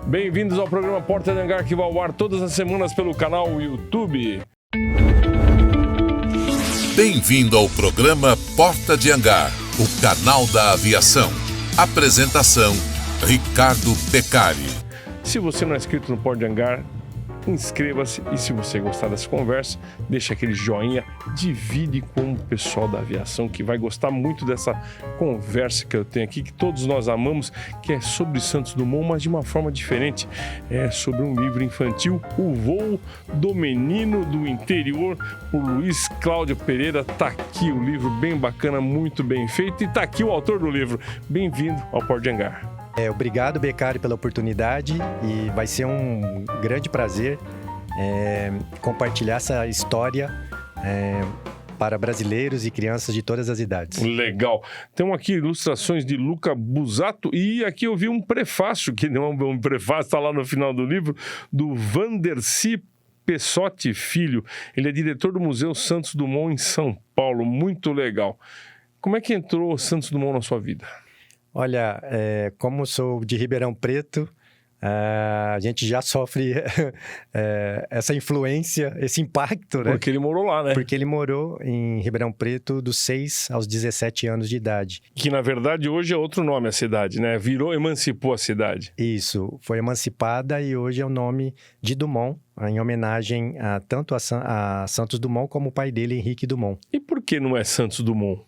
Bem-vindos ao programa Porta de Hangar, que vai ao ar todas as semanas pelo canal YouTube. Bem-vindo ao programa Porta de Hangar, o canal da aviação. Apresentação, Ricardo Beccari. Se você não é inscrito no Porta de Hangar, inscreva-se e se você gostar dessa conversa, deixa aquele joinha, divide com o pessoal da aviação que vai gostar muito dessa conversa que eu tenho aqui, que todos nós amamos, que é sobre Santos Dumont, mas de uma forma diferente. É sobre um livro infantil, O Voo do Menino do Interior, por Luiz Cláudio Pereira. Tá aqui o livro, bem bacana, muito bem feito, e tá aqui o autor do livro. Bem-vindo ao Porta de Hangar. Obrigado, Beccari, pela oportunidade, e vai ser um grande prazer compartilhar essa história para brasileiros e crianças de todas as idades. Legal. Tem aqui ilustrações de Luca Busato e aqui eu vi um prefácio, que não é um prefácio, está lá no final do livro, do Vandercy Pessotti Filho. Ele é diretor do Museu Santos Dumont em São Paulo. Muito legal. Como é que entrou Santos Dumont na sua vida? Olha, como sou de Ribeirão Preto, a gente já sofre essa influência, esse impacto, né? Porque ele morou lá, né? Porque ele morou em Ribeirão Preto dos 6 aos 17 anos de idade. Que, na verdade, hoje é outro nome a cidade, né? Emancipou a cidade. Isso, foi emancipada e hoje é o nome de Dumont, em homenagem tanto a Santos Dumont como o pai dele, Henrique Dumont. E por que não é Santos Dumont?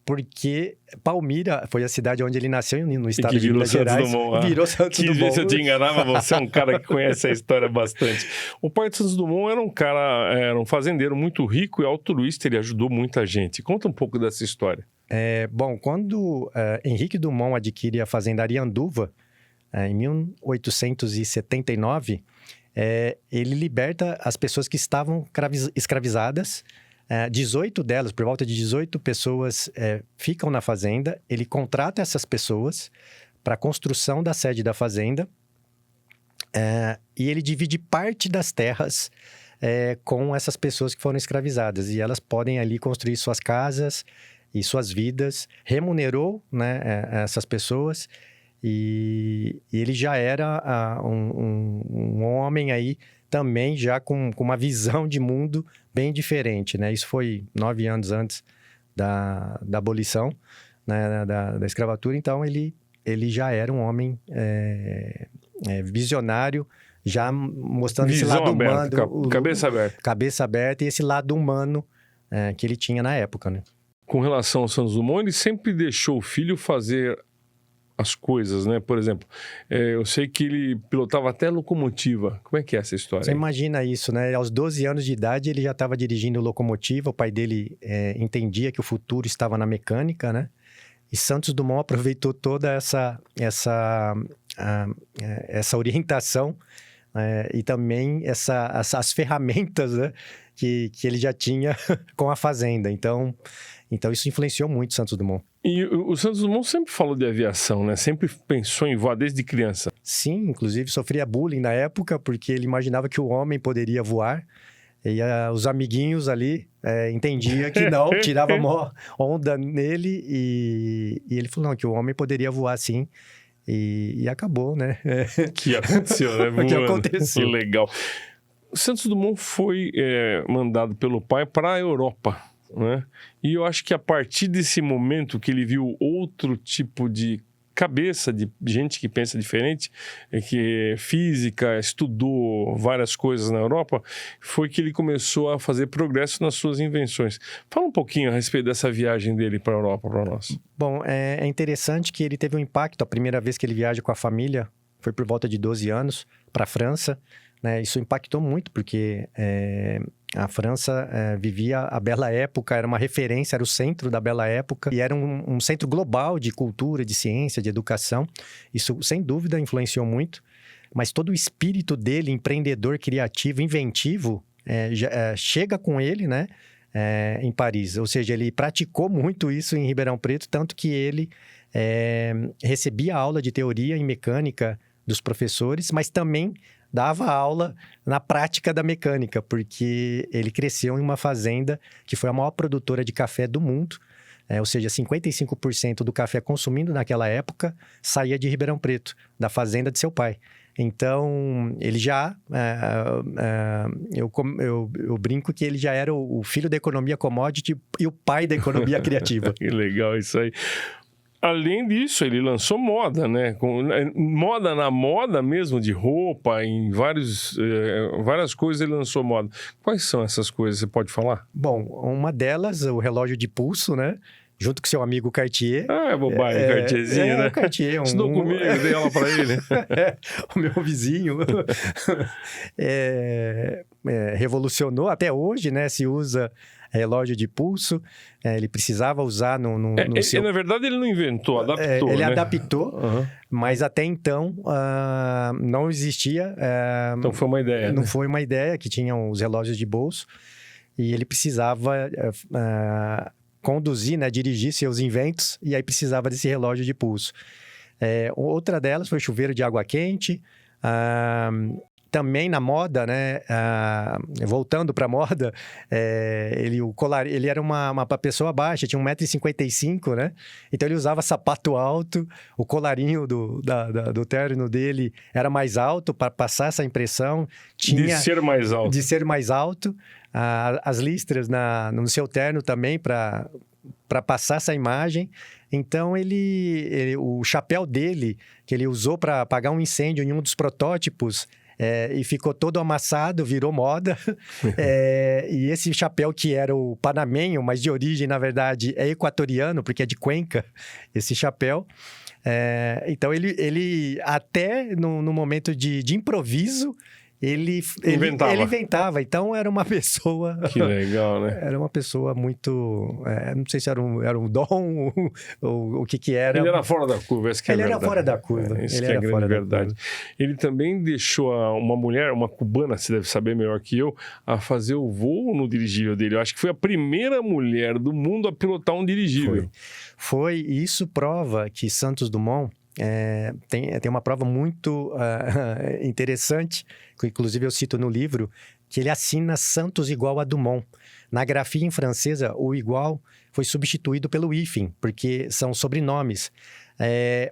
Porque Palmira foi a cidade onde ele nasceu, no estado de Minas Santos Gerais. Dumont, virou Santos Dumont. Que se eu te enganava, você é um cara que conhece a história bastante. O pai de Santos Dumont era um fazendeiro muito rico e altruísta, ele ajudou muita gente. Conta um pouco dessa história. Bom, quando Henrique Dumont adquire a fazenda Arianduva, em 1879, ele liberta as pessoas que estavam escravizadas. 18 delas, por volta de 18 pessoas, ficam na fazenda. Ele contrata essas pessoas para a construção da sede da fazenda e ele divide parte das terras com essas pessoas que foram escravizadas. E elas podem ali construir suas casas e suas vidas. Remunerou, né, essas pessoas e ele já era um homem aí também já com uma visão de mundo bem diferente, né? Isso foi 9 anos antes da abolição, né, da escravatura. Então, ele já era um homem visionário, já mostrando Visão esse lado aberta, humano. Cabeça aberta. Cabeça aberta e esse lado humano que ele tinha na época, né? Com relação ao Santos Dumont, ele sempre deixou o filho fazer as coisas, né? Por exemplo, eu sei que ele pilotava até locomotiva. Como é que é essa história? Você imagina isso, né? Aos 12 anos de idade, ele já estava dirigindo locomotiva. O pai dele entendia que o futuro estava na mecânica, né? E Santos Dumont aproveitou toda essa orientação e também as ferramentas, né? que ele já tinha com a fazenda. Então isso influenciou muito Santos Dumont. E o Santos Dumont sempre falou de aviação, né? Sempre pensou em voar desde criança. Sim, inclusive sofria bullying na época, porque ele imaginava que o homem poderia voar. E os amiguinhos ali entendiam que não, tirava uma onda nele. E ele falou, não, que o homem poderia voar sim. E acabou, né? Que aconteceu, né? Que aconteceu. Que legal. O Santos Dumont foi mandado pelo pai para a Europa, né? E eu acho que a partir desse momento que ele viu outro tipo de cabeça, de gente que pensa diferente, que física, estudou várias coisas na Europa, foi que ele começou a fazer progresso nas suas invenções. Fala um pouquinho a respeito dessa viagem dele para a Europa para nós. Bom, é interessante que ele teve um impacto. A primeira vez que ele viaja com a família foi por volta de 12 anos para a França. Né? Isso impactou muito, porque a França vivia a Bela Época, era uma referência, era o centro da Bela Época, e era um centro global de cultura, de ciência, de educação. Isso, sem dúvida, influenciou muito, mas todo o espírito dele, empreendedor, criativo, inventivo, chega com ele, né, em Paris. Ou seja, ele praticou muito isso em Ribeirão Preto, tanto que ele recebia aula de teoria em mecânica dos professores, mas também dava aula na prática da mecânica, porque ele cresceu em uma fazenda que foi a maior produtora de café do mundo, ou seja, 55% do café consumido naquela época saía de Ribeirão Preto, da fazenda de seu pai. Então, ele já... eu brinco que ele já era o filho da economia commodity e o pai da economia criativa. Que legal isso aí. Além disso, ele lançou moda, né? Moda na moda mesmo, de roupa, em várias coisas ele lançou moda. Quais são essas coisas? Você pode falar? Bom, uma delas, o relógio de pulso, né? Junto com seu amigo Cartier. Ah, é bobagem, Cartierzinho, né? O Cartier. Estudou comigo, dei ela pra ele. O meu vizinho. Revolucionou. Até hoje, né? Se usa relógio de pulso. Ele precisava usar no seu... Na verdade, ele não inventou, adaptou, ele né? adaptou, mas até então não existia... Então foi uma ideia, Não né? foi uma ideia, que tinham os relógios de bolso. E ele precisava... conduzir, né, dirigir seus inventos, e aí precisava desse relógio de pulso. Outra delas foi chuveiro de água quente. Também na moda, né, voltando para a moda, ele era uma pessoa baixa, tinha 1,55 m, né? Então ele usava sapato alto, o colarinho do terno dele era mais alto para passar essa impressão. De ser mais alto. De ser mais alto. As listras no seu terno também para passar essa imagem. Então, o chapéu dele, que ele usou para apagar um incêndio em um dos protótipos, e ficou todo amassado, virou moda. E esse chapéu que era o panamenho, mas de origem, na verdade, é equatoriano, porque é de Cuenca, esse chapéu. Então, ele até no momento de improviso, ele inventava. Então, era uma pessoa... Que legal, né? Era uma pessoa muito... não sei se era um dom ou o que era. Ele era fora da curva, essa que é a verdade. Ele era fora da curva. Isso que é a grande verdade. Ele também deixou uma mulher, uma cubana, você deve saber melhor que eu, a fazer o voo no dirigível dele. Eu acho que foi a primeira mulher do mundo a pilotar um dirigível. Foi. E isso prova que Santos Dumont... tem uma prova muito interessante, que inclusive eu cito no livro, que ele assina Santos igual a Dumont. Na grafia em francesa, o igual foi substituído pelo hífen, porque são sobrenomes.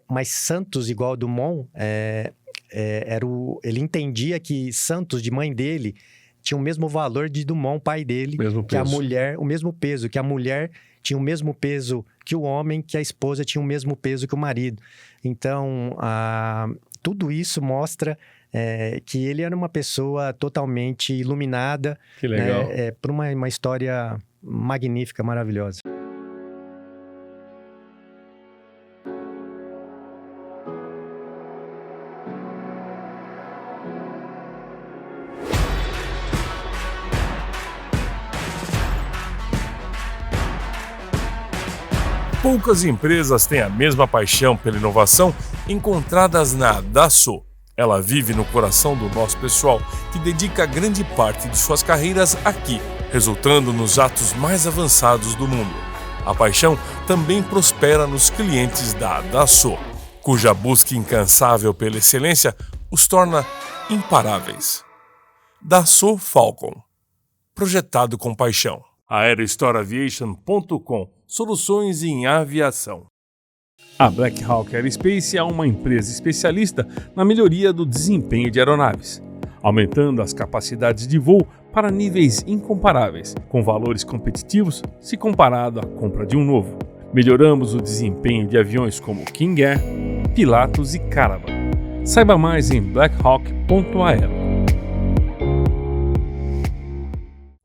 Mas Santos igual a Dumont, ele entendia que Santos, de mãe dele, tinha o mesmo valor de Dumont, pai dele, que a mulher, o mesmo peso, que a mulher tinha o mesmo peso que o homem, que a esposa tinha o mesmo peso que o marido. Então, tudo isso mostra que ele era uma pessoa totalmente iluminada. Que legal. Por uma história magnífica, maravilhosa. Poucas empresas têm a mesma paixão pela inovação encontradas na Dassault. Ela vive no coração do nosso pessoal, que dedica grande parte de suas carreiras aqui, resultando nos atos mais avançados do mundo. A paixão também prospera nos clientes da Dassault, cuja busca incansável pela excelência os torna imparáveis. Dassault Falcon, projetado com paixão. AeroStoreAviation.com, soluções em aviação. A Black Hawk Aerospace é uma empresa especialista na melhoria do desempenho de aeronaves, aumentando as capacidades de voo para níveis incomparáveis, com valores competitivos se comparado à compra de um novo. Melhoramos o desempenho de aviões como King Air, Pilatus e Caravan. Saiba mais em blackhawk.aero.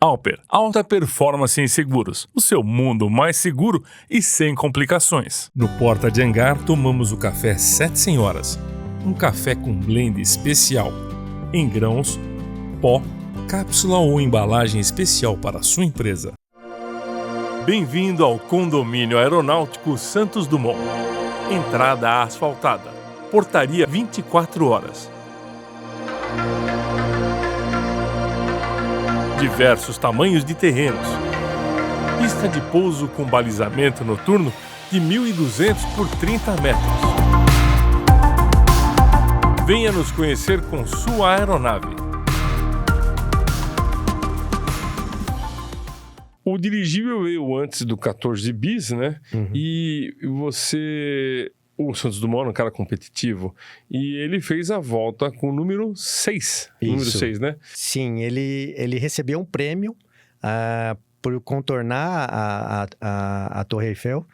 Alper, alta performance em seguros, o seu mundo mais seguro e sem complicações. No Porta de Hangar tomamos o café 7 Senhoras, um café com blend especial, em grãos, pó, cápsula ou embalagem especial para a sua empresa. Bem-vindo ao Condomínio Aeronáutico Santos Dumont. Entrada asfaltada, portaria 24 horas. Diversos tamanhos de terrenos. Pista de pouso com balizamento noturno de 1.200 por 30 metros. Venha nos conhecer com sua aeronave. O dirigível veio antes do 14 bis, né? Uhum. E você O Santos Dumont era um cara competitivo e ele fez a volta com o número 6. Número 6, né? Sim, ele recebeu um prêmio por contornar a Torre Eiffel.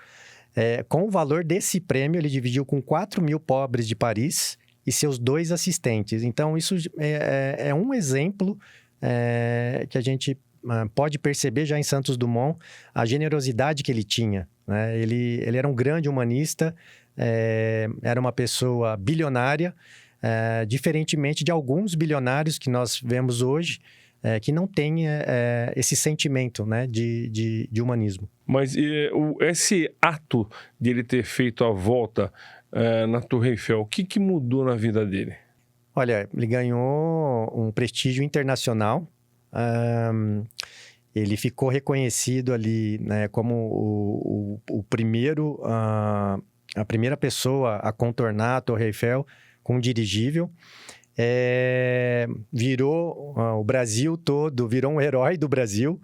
Com o valor desse prêmio, ele dividiu com 4.000 pobres de Paris e seus 2 assistentes. Então, isso é um exemplo que a gente pode perceber já em Santos Dumont a generosidade que ele tinha, né? Ele era um grande humanista, era uma pessoa bilionária, diferentemente de alguns bilionários que nós vemos hoje, que não têm esse sentimento, né, de humanismo. Mas esse ato de ele ter feito a volta na Torre Eiffel, o que mudou na vida dele? Olha, ele ganhou um prestígio internacional. Ele ficou reconhecido ali, né, como o primeiro, a primeira pessoa a contornar a Torre Eiffel com um dirigível. Virou o Brasil todo, virou um herói do Brasil.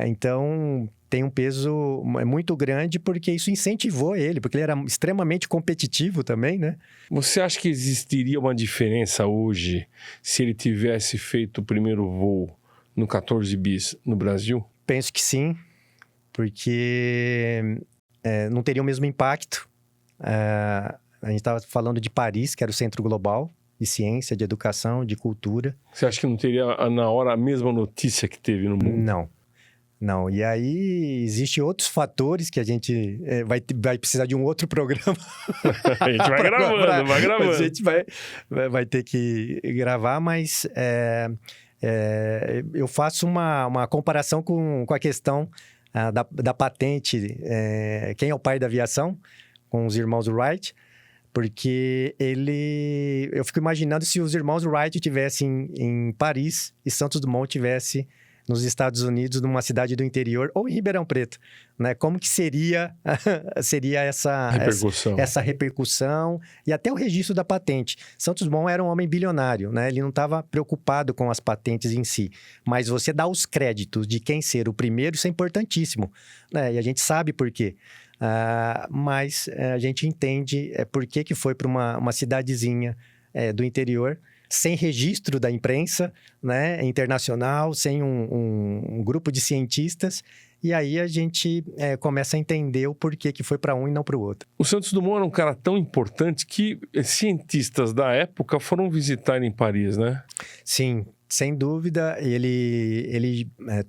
Então, tem um peso muito grande porque isso incentivou ele, porque ele era extremamente competitivo também, né? Você acha que existiria uma diferença hoje se ele tivesse feito o primeiro voo no 14 bis no Brasil? Penso que sim, porque não teria o mesmo impacto. A gente estava falando de Paris, que era o centro global de ciência, de educação, de cultura. Você acha que não teria na hora a mesma notícia que teve no mundo? Não. E aí, existem outros fatores que a gente vai precisar de um outro programa. A gente vai gravando. A gente vai ter que gravar, mas eu faço uma comparação com a questão da patente. Quem é o pai da aviação? Com os irmãos Wright. Porque eu fico imaginando se os irmãos Wright estivessem em Paris e Santos Dumont estivesse nos Estados Unidos, numa cidade do interior, ou em Ribeirão Preto, né? Como que seria essa repercussão e até o registro da patente. Santos Dumont era um homem bilionário, né? Ele não estava preocupado com as patentes em si, mas você dá os créditos de quem ser o primeiro, isso é importantíssimo, né? E a gente sabe por quê. Mas a gente entende por que foi para uma cidadezinha do interior, sem registro da imprensa, né, internacional, sem um grupo de cientistas, e aí a gente começa a entender o porquê que foi para um e não para o outro. O Santos Dumont era um cara tão importante que cientistas da época foram visitar ele em Paris, né? Sim, sem dúvida.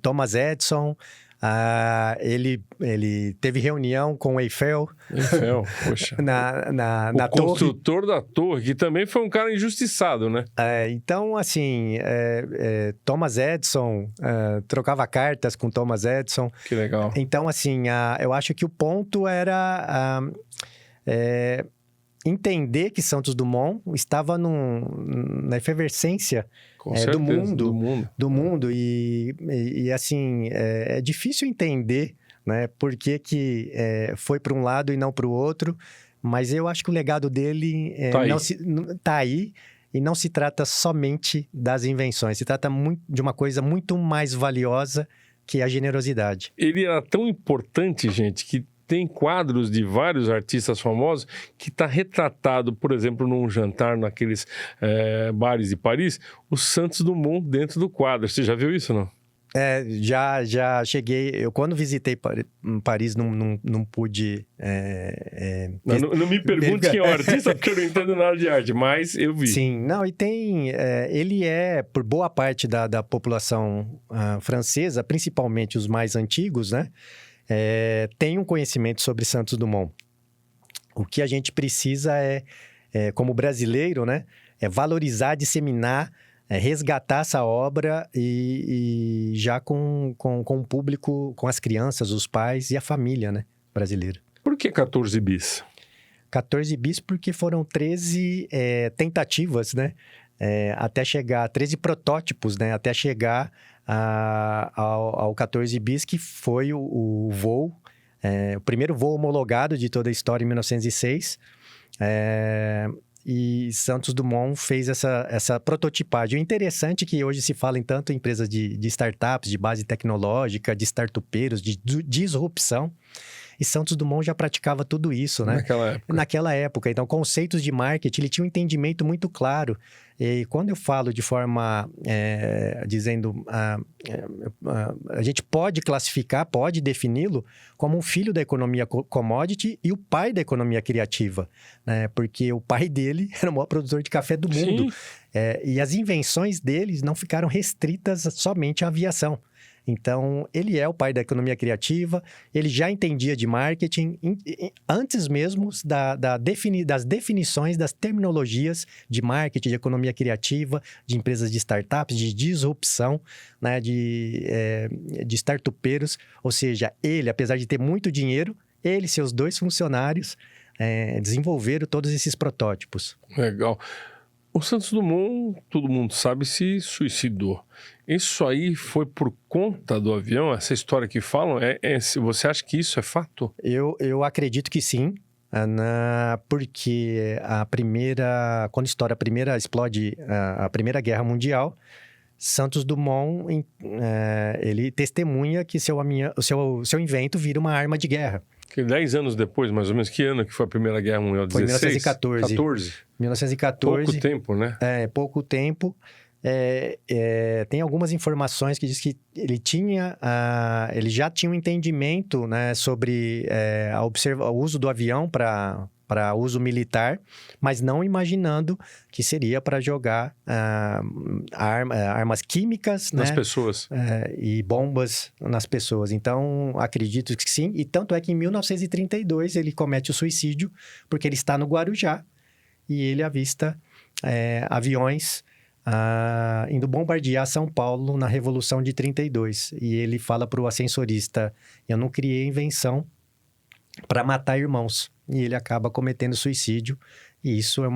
Thomas Edison... ele teve reunião com o Eiffel. Poxa. na torre. O construtor da torre, que também foi um cara injustiçado, né? Então, assim, Thomas Edison, trocava cartas com Thomas Edison. Que legal. Então, assim, eu acho que o ponto era entender que Santos Dumont estava na efervescência do mundo. E assim, é difícil entender, né, por que foi para um lado e não para o outro, mas eu acho que o legado dele tá aí, e não se trata somente das invenções, se trata de uma coisa muito mais valiosa que a generosidade. Ele era tão importante, gente, que tem quadros de vários artistas famosos que está retratado, por exemplo, num jantar naqueles bares de Paris, o Santos Dumont dentro do quadro. Você já viu isso, não? Já cheguei. Eu, quando visitei Paris, não pude... Não me pergunte quem é o artista, porque eu não entendo nada de arte, mas eu vi. Sim, não, e tem... ele por boa parte da população francesa, principalmente os mais antigos, né? Tem um conhecimento sobre Santos Dumont. O que a gente precisa como brasileiro, né, valorizar, disseminar, resgatar essa obra e já com o público, com as crianças, os pais e a família, né, brasileira. Por que 14 bis? 14 bis porque foram 13 tentativas, né, até chegar, 13 protótipos, né, até chegar ao 14 bis, que foi o voo, o primeiro voo homologado de toda a história em 1906. E Santos Dumont fez essa prototipagem. O interessante é que hoje se fala em tanto em empresas de startups, de base tecnológica, de startupeiros, de disrupção. E Santos Dumont já praticava tudo isso, né? Naquela época. Então, conceitos de marketing, ele tinha um entendimento muito claro. E quando eu falo de forma, dizendo, a gente pode classificar, pode defini-lo como um filho da economia commodity e o pai da economia criativa, né? Porque o pai dele era o maior produtor de café do mundo. E as invenções deles não ficaram restritas somente à aviação. Então, ele é o pai da economia criativa, ele já entendia de marketing antes mesmo das definições, das terminologias de marketing, de economia criativa, de empresas de startups, de disrupção, né, de startupeiros. Ou seja, ele, apesar de ter muito dinheiro, ele e seus 2 funcionários desenvolveram todos esses protótipos. Legal. O Santos Dumont, todo mundo sabe, se suicidou. Isso aí foi por conta do avião? Essa história que falam, você acha que isso é fato? Eu acredito que sim, porque quando explode a Primeira Guerra Mundial, Santos Dumont, ele testemunha que o seu invento vira uma arma de guerra. Que 10 anos depois, mais ou menos, que ano que foi a Primeira Guerra Mundial? Foi 1914. 1914. Pouco tempo, né? Pouco tempo. Tem algumas informações que diz que ele já tinha um entendimento, né, sobre o uso do avião para uso militar, mas não imaginando que seria para jogar armas químicas nas, né, pessoas e bombas nas pessoas. Então, acredito que sim. E tanto é que em 1932 ele comete o suicídio, porque ele está no Guarujá e ele avista aviões indo bombardear São Paulo na Revolução de 32. E ele fala para o ascensorista: eu não criei invenção para matar irmãos. E ele acaba cometendo suicídio. E isso é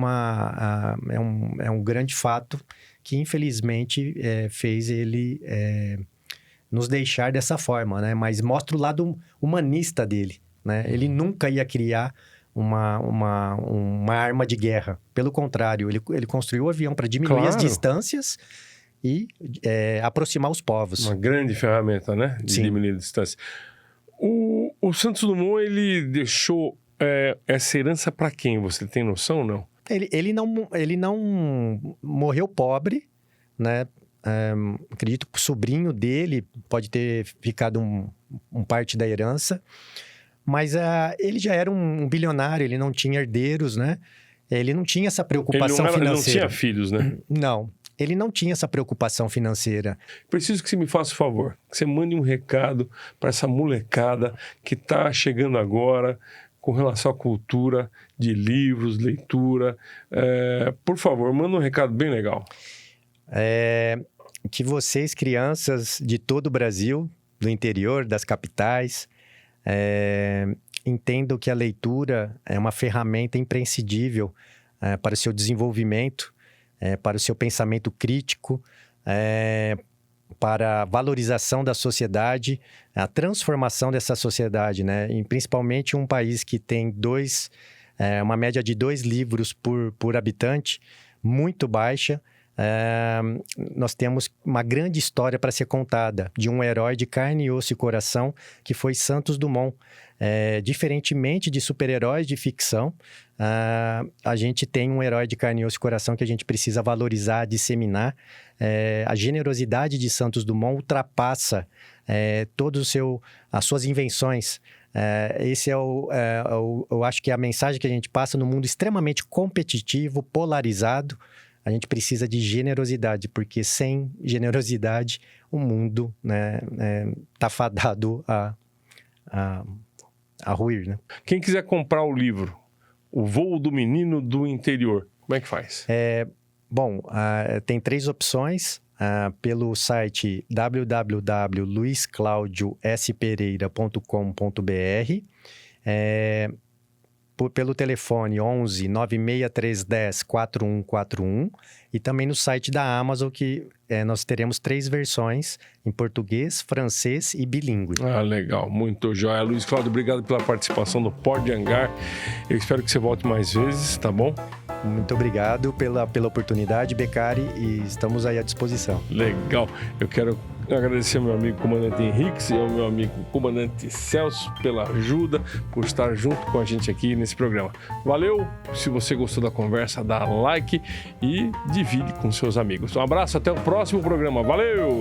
um grande fato que, infelizmente, fez ele nos deixar dessa forma, né? Mas mostra o lado humanista dele, né? Ele nunca ia criar uma arma de guerra. Pelo contrário, ele construiu o avião para diminuir as distâncias e aproximar os povos. Uma grande ferramenta, né? De Sim. diminuir a distância. O Santos Dumont, ele deixou essa herança para quem? Você tem noção ou não? Ele não morreu pobre, né? Acredito que o sobrinho dele pode ter ficado um parte da herança, mas ele já era um bilionário, ele não tinha herdeiros, né? Ele não tinha essa preocupação financeira. Ele não tinha filhos, né? Não, ele não tinha essa preocupação financeira. Preciso que você me faça um favor, que você mande um recado para essa molecada que está chegando agora com relação à cultura de livros, leitura. Por favor, manda um recado bem legal. Que vocês, crianças de todo o Brasil, do interior, das capitais, entendam que a leitura é uma ferramenta imprescindível para o seu desenvolvimento, para o seu pensamento crítico, para a valorização da sociedade, a transformação dessa sociedade, né? E principalmente um país que tem uma média de 2 livros por habitante, muito baixa. Nós temos uma grande história para ser contada de um herói de carne, osso e coração que foi Santos Dumont. Diferentemente de super-heróis de ficção, a gente tem um herói de carne, osso e coração que a gente precisa valorizar, disseminar. A generosidade de Santos Dumont ultrapassa todas as suas invenções. Esse eu acho que é a mensagem que a gente passa no mundo extremamente competitivo, polarizado. A gente precisa de generosidade, porque sem generosidade o mundo, né, tá fadado a ruir, né? Quem quiser comprar o livro, O Voo do Menino do Interior, como é que faz? Tem 3 opções. Pelo site www.luisclaudiospereira.com.br, pelo telefone 11 96310 4141 e também no site da Amazon, que nós teremos 3 versões em português, francês e bilíngue. Legal, muito jóia. Luiz Cláudio, obrigado pela participação no Pode de Hangar. Eu espero que você volte mais vezes, tá bom? Muito obrigado pela oportunidade, Beccari, e estamos aí à disposição. Legal. Eu quero Eu agradecer ao meu amigo comandante Henrique e ao meu amigo comandante Celso pela ajuda, por estar junto com a gente aqui nesse programa. Valeu! Se você gostou da conversa, dá like e divide com seus amigos. Um abraço, até o próximo programa. Valeu!